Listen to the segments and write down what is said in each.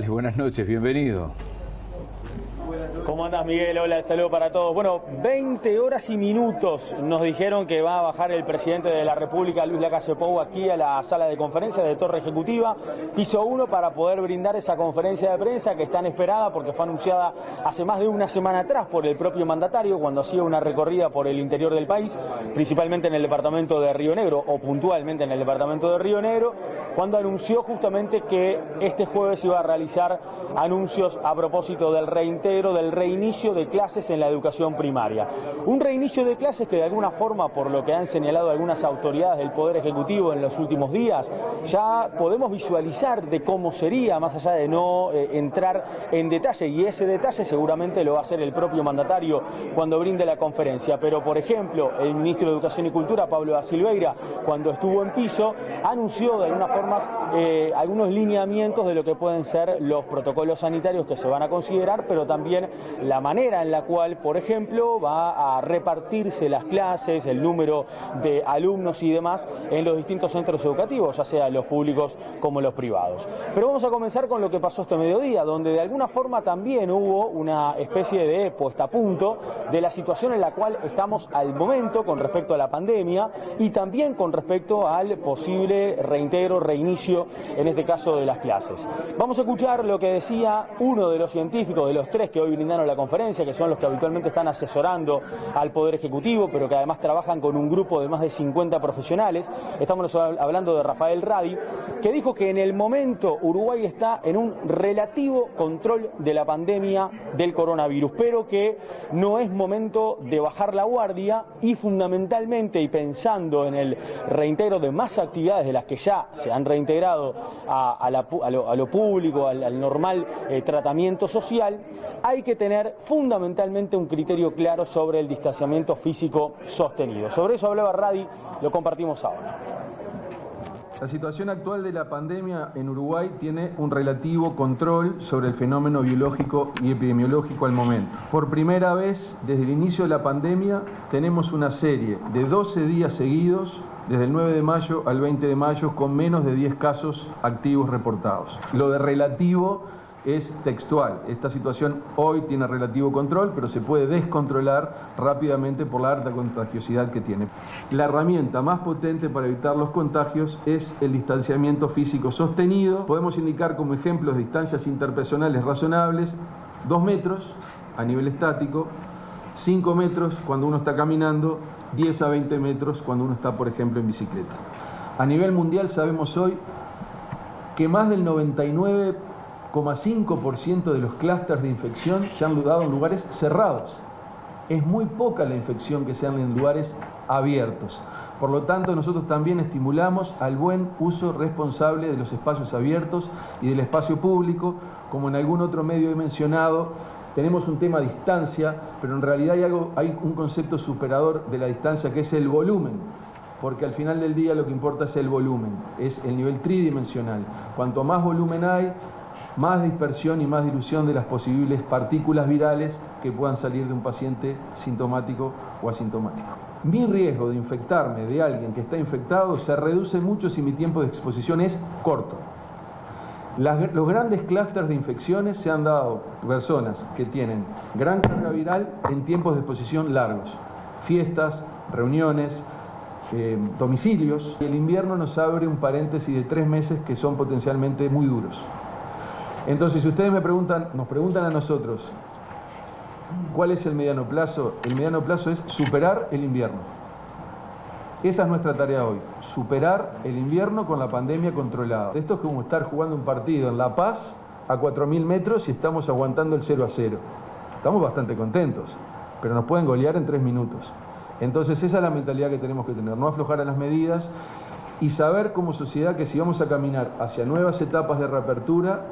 González, buenas noches, bienvenido. ¿Cómo andás, Miguel? Hola, el saludo para todos. Bueno, 20 horas y minutos nos dijeron que va a bajar el presidente de la República, Luis Lacalle Pou, aquí a la sala de conferencias de Torre Ejecutiva, piso 1, para poder brindar esa conferencia de prensa que es tan esperada porque fue anunciada hace más de una semana atrás por el propio mandatario cuando hacía una recorrida por el interior del país, principalmente en el departamento de Río Negro, o puntualmente en el departamento de Río Negro, cuando anunció justamente que este jueves iba a realizar anuncios a propósito del reintegro, del reinicio de clases en la educación primaria. Un reinicio de clases que de alguna forma, por lo que han señalado algunas autoridades del Poder Ejecutivo en los últimos días, ya podemos visualizar de cómo sería, más allá de no entrar en detalle, y ese detalle seguramente lo va a hacer el propio mandatario cuando brinde la conferencia. Pero, por ejemplo, el ministro de Educación y Cultura, Pablo da Silveira, cuando estuvo en piso, anunció de alguna forma algunos lineamientos de lo que pueden ser los protocolos sanitarios que se van a considerar, pero también la manera en la cual, por ejemplo, va a repartirse las clases, el número de alumnos y demás en los distintos centros educativos, ya sea los públicos como los privados. Pero vamos a comenzar con lo que pasó este mediodía, donde de alguna forma también hubo una especie de puesta a punto de la situación en la cual estamos al momento con respecto a la pandemia y también con respecto al posible reintegro, reinicio, en este caso de las clases. Vamos a escuchar lo que decía uno de los científicos, de los tres que hoy brindaron la conferencia, que son los que habitualmente están asesorando al Poder Ejecutivo, pero que además trabajan con un grupo de más de 50 profesionales. Estamos hablando de Rafael Radi, que dijo que en el momento Uruguay está en un relativo control de la pandemia del coronavirus, pero que no es momento de bajar la guardia y fundamentalmente, y pensando en el reintegro de más actividades de las que ya se han reintegrado a lo público, al normal tratamiento social, hay que tener fundamentalmente un criterio claro sobre el distanciamiento físico sostenido. Sobre eso hablaba Radi, lo compartimos ahora. La situación actual de la pandemia en Uruguay tiene un relativo control sobre el fenómeno biológico y epidemiológico al momento. Por primera vez, desde el inicio de la pandemia, tenemos una serie de 12 días seguidos, desde el 9 de mayo al 20 de mayo, con menos de 10 casos activos reportados. Lo de relativo es textual. Esta situación hoy tiene relativo control, pero se puede descontrolar rápidamente por la alta contagiosidad que tiene. La herramienta más potente para evitar los contagios es el distanciamiento físico sostenido. Podemos indicar como ejemplos de distancias interpersonales razonables: 2 metros a nivel estático, 5 metros cuando uno está caminando, 10 a 20 metros cuando uno está, por ejemplo, en bicicleta. A nivel mundial sabemos hoy que más del 99,5% de los clústeres de infección se han dado en lugares cerrados. Es muy poca la infección que se dan en lugares abiertos. Por lo tanto, nosotros también estimulamos al buen uso responsable de los espacios abiertos y del espacio público. Como en algún otro medio he mencionado, tenemos un tema distancia, pero en realidad hay un concepto superador de la distancia, que es el volumen, porque al final del día lo que importa es el volumen, es el nivel tridimensional. Cuanto más volumen hay, más dispersión y más dilución de las posibles partículas virales que puedan salir de un paciente sintomático o asintomático. Mi riesgo de infectarme de alguien que está infectado se reduce mucho si mi tiempo de exposición es corto. Los grandes clústeres de infecciones se han dado personas que tienen gran carga viral en tiempos de exposición largos, fiestas, reuniones, domicilios. El invierno nos abre un paréntesis de 3 meses que son potencialmente muy duros. Entonces, si ustedes nos preguntan a nosotros, ¿cuál es el mediano plazo? El mediano plazo es superar el invierno. Esa es nuestra tarea hoy, superar el invierno con la pandemia controlada. Esto es como estar jugando un partido en La Paz a 4.000 metros y estamos aguantando el 0-0. Estamos bastante contentos, pero nos pueden golear en 3 minutos. Entonces, esa es la mentalidad que tenemos que tener, no aflojar a las medidas y saber como sociedad que si vamos a caminar hacia nuevas etapas de reapertura,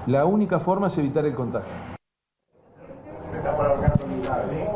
la única forma es evitar el contagio.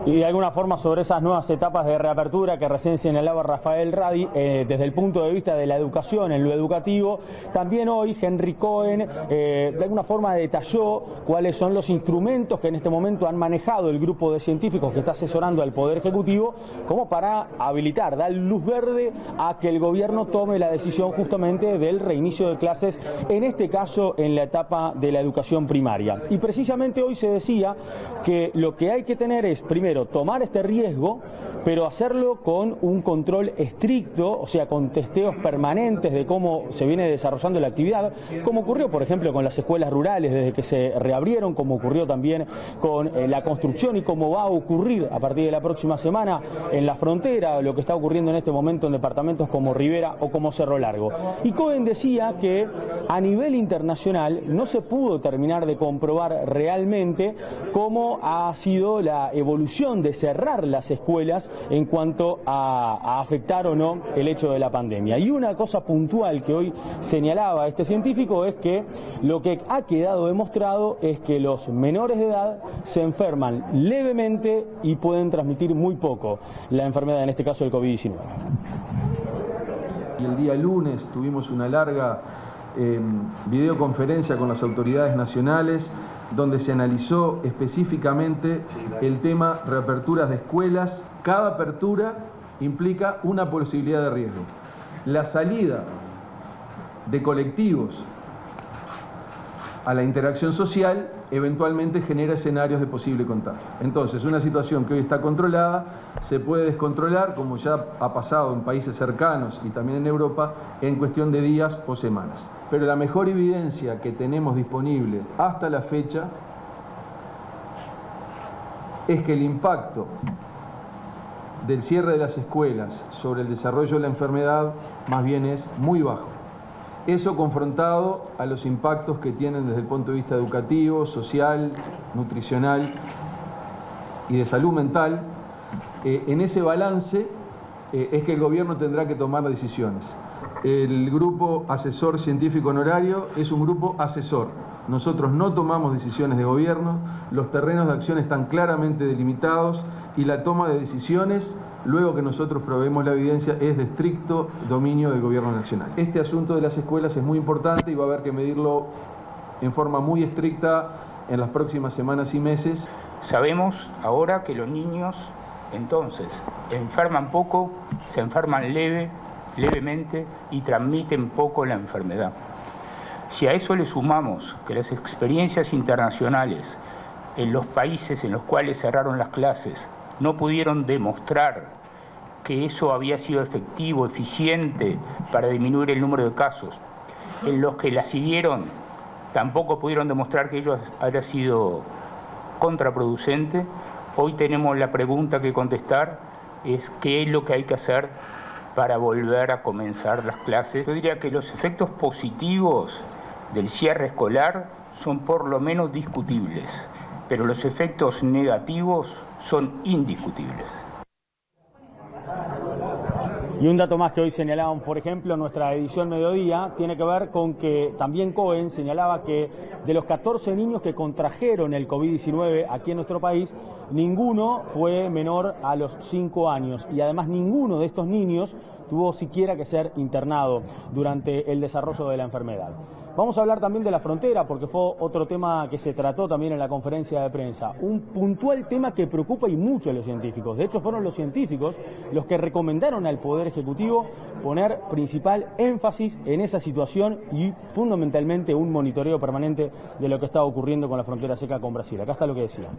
Y de alguna forma sobre esas nuevas etapas de reapertura que recién señalaba Rafael Radi, desde el punto de vista de la educación, en lo educativo, también hoy Henry Cohen de alguna forma detalló cuáles son los instrumentos que en este momento han manejado el grupo de científicos que está asesorando al Poder Ejecutivo como para habilitar, dar luz verde a que el gobierno tome la decisión justamente del reinicio de clases, en este caso en la etapa de la educación primaria. Y precisamente hoy se decía que lo que hay que tener es, primero, tomar este riesgo, pero hacerlo con un control estricto, o sea, con testeos permanentes de cómo se viene desarrollando la actividad, como ocurrió, por ejemplo, con las escuelas rurales desde que se reabrieron, como ocurrió también con la construcción y como va a ocurrir a partir de la próxima semana en la frontera, lo que está ocurriendo en este momento en departamentos como Rivera o como Cerro Largo. Y Cohen decía que a nivel internacional no se pudo terminar de comprobar realmente cómo ha sido la evolución de cerrar las escuelas en cuanto a afectar o no el hecho de la pandemia. Y una cosa puntual que hoy señalaba este científico es que lo que ha quedado demostrado es que los menores de edad se enferman levemente y pueden transmitir muy poco la enfermedad, en este caso el COVID-19. Y el día lunes tuvimos una larga videoconferencia con las autoridades nacionales donde se analizó específicamente el tema reaperturas de escuelas. Cada apertura implica una posibilidad de riesgo. La salida de colectivos a la interacción social eventualmente genera escenarios de posible contagio. Entonces, una situación que hoy está controlada se puede descontrolar, como ya ha pasado en países cercanos y también en Europa, en cuestión de días o semanas. Pero la mejor evidencia que tenemos disponible hasta la fecha es que el impacto del cierre de las escuelas sobre el desarrollo de la enfermedad más bien es muy bajo. Eso confrontado a los impactos que tienen desde el punto de vista educativo, social, nutricional y de salud mental, en ese balance es que el gobierno tendrá que tomar decisiones. El grupo asesor científico honorario es un grupo asesor. Nosotros no tomamos decisiones de gobierno, los terrenos de acción están claramente delimitados y la toma de decisiones, luego que nosotros proveemos la evidencia, es de estricto dominio del gobierno nacional. Este asunto de las escuelas es muy importante y va a haber que medirlo en forma muy estricta en las próximas semanas y meses. Sabemos ahora que los niños entonces enferman poco, se enferman levemente y transmiten poco la enfermedad. Si a eso le sumamos que las experiencias internacionales en los países en los cuales cerraron las clases no pudieron demostrar que eso había sido efectivo, eficiente para disminuir el número de casos, en los que la siguieron tampoco pudieron demostrar que ello había sido contraproducente, hoy tenemos la pregunta que contestar, es qué es lo que hay que hacer para volver a comenzar las clases. Yo diría que los efectos positivos del cierre escolar son por lo menos discutibles, pero los efectos negativos son indiscutibles. Y un dato más que hoy señalábamos, por ejemplo, en nuestra edición Mediodía, tiene que ver con que también Cohen señalaba que de los 14 niños que contrajeron el COVID-19 aquí en nuestro país, ninguno fue menor a los 5 años y además ninguno de estos niños tuvo siquiera que ser internado durante el desarrollo de la enfermedad. Vamos a hablar también de la frontera, porque fue otro tema que se trató también en la conferencia de prensa. Un puntual tema que preocupa y mucho a los científicos. De hecho, fueron los científicos los que recomendaron al Poder Ejecutivo poner principal énfasis en esa situación y fundamentalmente un monitoreo permanente de lo que estaba ocurriendo con la frontera seca con Brasil. Acá está lo que decían.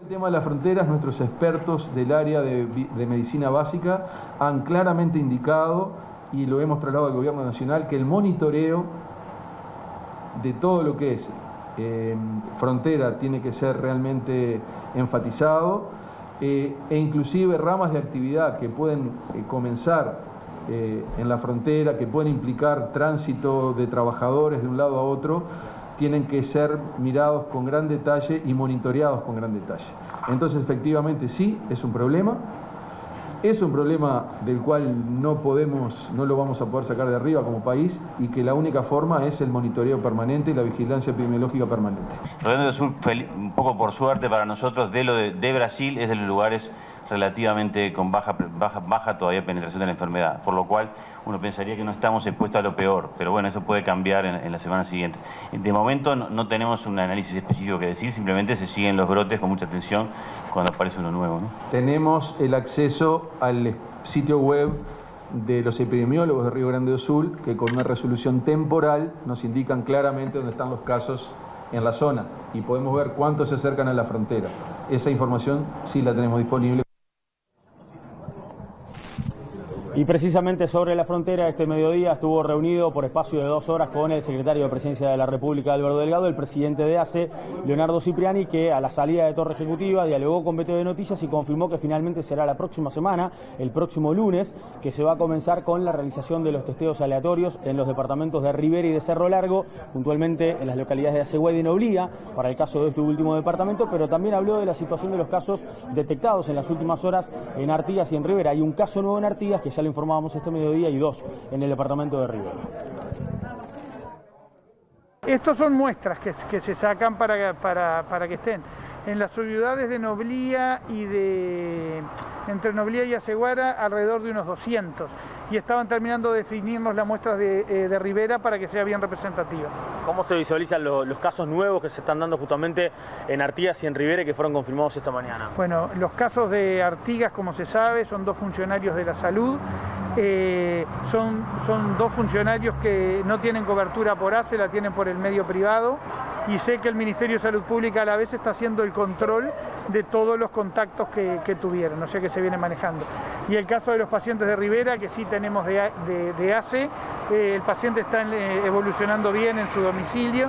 El tema de las fronteras, nuestros expertos del área de medicina básica han claramente indicado, y lo hemos trasladado al gobierno nacional, que el monitoreo de todo lo que es frontera tiene que ser realmente enfatizado, e inclusive ramas de actividad que pueden comenzar en la frontera, que pueden implicar tránsito de trabajadores de un lado a otro, tienen que ser mirados con gran detalle y monitoreados con gran detalle. Entonces, efectivamente, sí, es un problema. Es un problema del cual no lo vamos a poder sacar de arriba como país y que la única forma es el monitoreo permanente y la vigilancia epidemiológica permanente. Rio Grande do Sul, un poco por suerte para nosotros, de Brasil es de los lugares relativamente con baja todavía penetración de la enfermedad, por lo cual uno pensaría que no estamos expuestos a lo peor, pero bueno, eso puede cambiar en la semana siguiente. De momento no tenemos un análisis específico que decir, simplemente se siguen los brotes con mucha atención cuando aparece uno nuevo, ¿no? Tenemos el acceso al sitio web de los epidemiólogos de Rio Grande do Sul, que con una resolución temporal nos indican claramente dónde están los casos en la zona y podemos ver cuántos se acercan a la frontera. Esa información sí la tenemos disponible. Y precisamente sobre la frontera, este mediodía estuvo reunido por espacio de 2 horas con el secretario de Presidencia de la República, Álvaro Delgado, el presidente de ACE, Leonardo Cipriani, que a la salida de Torre Ejecutiva dialogó con BTV Noticias y confirmó que finalmente será la próxima semana, el próximo lunes, que se va a comenzar con la realización de los testeos aleatorios en los departamentos de Rivera y de Cerro Largo, puntualmente en las localidades de Aceguá y de Noblía, para el caso de este último departamento, pero también habló de la situación de los casos detectados en las últimas horas en Artigas y en Rivera. Hay un caso nuevo en Artigas que ya lo informábamos este mediodía y 2 en el departamento de Rivera. Estos son muestras que se sacan para que estén en las ciudades de Noblía entre Noblía y Aceguara alrededor de unos 200 y estaban terminando de definirnos las muestras de Rivera para que sea bien representativa. ¿Cómo se visualizan los casos nuevos que se están dando justamente en Artigas y en Rivera y que fueron confirmados esta mañana? Bueno, los casos de Artigas, como se sabe, son 2 funcionarios de la salud. Son 2 funcionarios que no tienen cobertura por ACE, la tienen por el medio privado, y sé que el Ministerio de Salud Pública a la vez está haciendo el control de todos los contactos que tuvieron, o sea que se viene manejando. Y el caso de los pacientes de Rivera, que sí tenemos de ACE, el paciente está evolucionando bien en su domicilio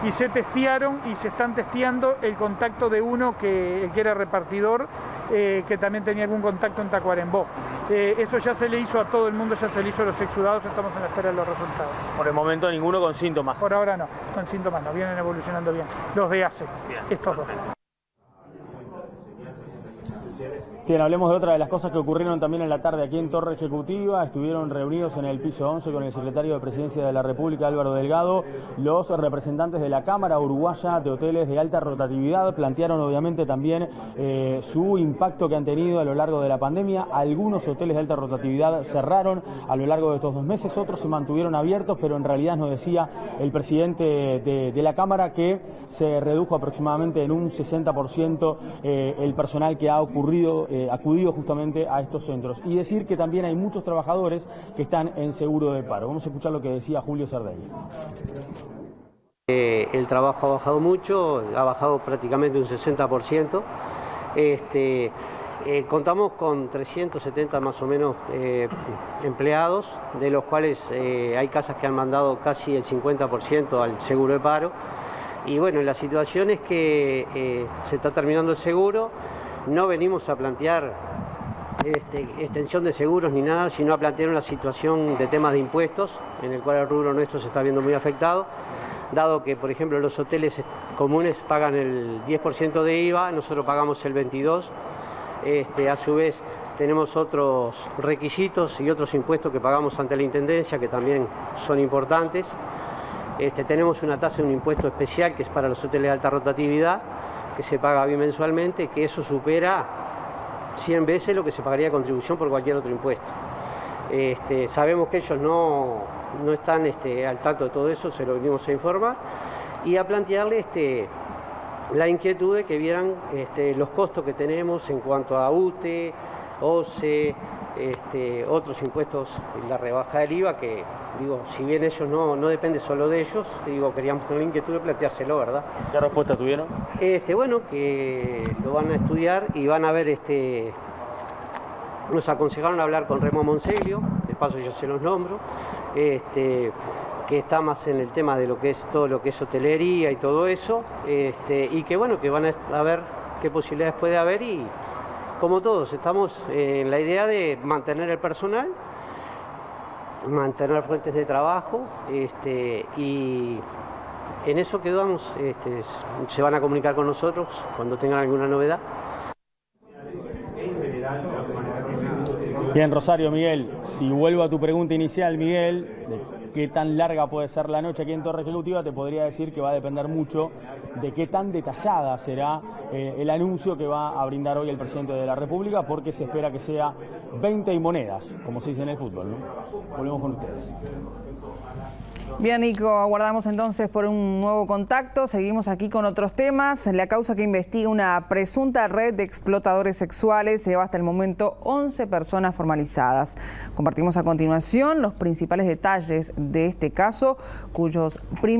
y se testearon y se están testeando el contacto de uno que era repartidor, que también tenía algún contacto en Tacuarembó. Eso ya se le hizo a todo el mundo, ya se le hizo a los exudados, estamos en la espera de los resultados. Por el momento ninguno con síntomas. Por ahora no, con síntomas no, vienen evolucionando bien. Los de ACE, estos 2. Bien, hablemos de otra de las cosas que ocurrieron también en la tarde aquí en Torre Ejecutiva. Estuvieron reunidos en el piso 11 con el secretario de Presidencia de la República, Álvaro Delgado, los representantes de la Cámara Uruguaya de Hoteles de Alta Rotatividad. Plantearon obviamente también su impacto que han tenido a lo largo de la pandemia. Algunos hoteles de alta rotatividad cerraron a lo largo de estos 2 meses, otros se mantuvieron abiertos, pero en realidad nos decía el presidente de la Cámara que se redujo aproximadamente en un 60% el personal que ha acudido justamente a estos centros, y decir que también hay muchos trabajadores que están en seguro de paro. Vamos a escuchar lo que decía Julio Cerdelli. El trabajo ha bajado mucho, ha bajado prácticamente un 60%. Contamos con 370 más o menos empleados, de los cuales hay casas que han mandado casi el 50% al seguro de paro. Y bueno, la situación es que se está terminando el seguro. No venimos a plantear extensión de seguros ni nada, sino a plantear una situación de temas de impuestos, en el cual el rubro nuestro se está viendo muy afectado, dado que, por ejemplo, los hoteles comunes pagan el 10% de IVA, nosotros pagamos el 22%, a su vez tenemos otros requisitos y otros impuestos que pagamos ante la Intendencia, que también son importantes. Tenemos una tasa de un impuesto especial que es para los hoteles de alta rotatividad, que se paga bimensualmente, que eso supera 100 veces lo que se pagaría de contribución por cualquier otro impuesto. Sabemos que ellos no están al tanto de todo eso, se lo venimos a informar y a plantearle la inquietud de que vieran los costos que tenemos en cuanto a UTE, OCE, otros impuestos, la rebaja del IVA, que digo, si bien ellos no depende solo de ellos, digo, queríamos tener la inquietud de planteárselo, ¿verdad? ¿Qué respuesta tuvieron? Bueno, que lo van a estudiar y van a ver, nos aconsejaron hablar con Remo Monseglio, de paso ya se los nombro, que está más en el tema de lo que es todo lo que es hotelería y todo eso, y que bueno, que van a ver qué posibilidades puede haber, y como todos estamos en la idea de mantener el personal, mantener fuentes de trabajo, y en eso quedamos. Se van a comunicar con nosotros cuando tengan alguna novedad. Bien, Rosario, Miguel, si vuelvo a tu pregunta inicial, Miguel, de qué tan larga puede ser la noche aquí en Torre Ejecutiva, te podría decir que va a depender mucho de qué tan detallada será el anuncio que va a brindar hoy el presidente de la República, porque se espera que sea 20 y monedas, como se dice en el fútbol, ¿no? Volvemos con ustedes. Bien, Nico, aguardamos entonces por un nuevo contacto. Seguimos aquí con otros temas. La causa que investiga una presunta red de explotadores sexuales lleva hasta el momento 11 personas formalizadas. Compartimos a continuación los principales detalles de este caso, cuyos primeros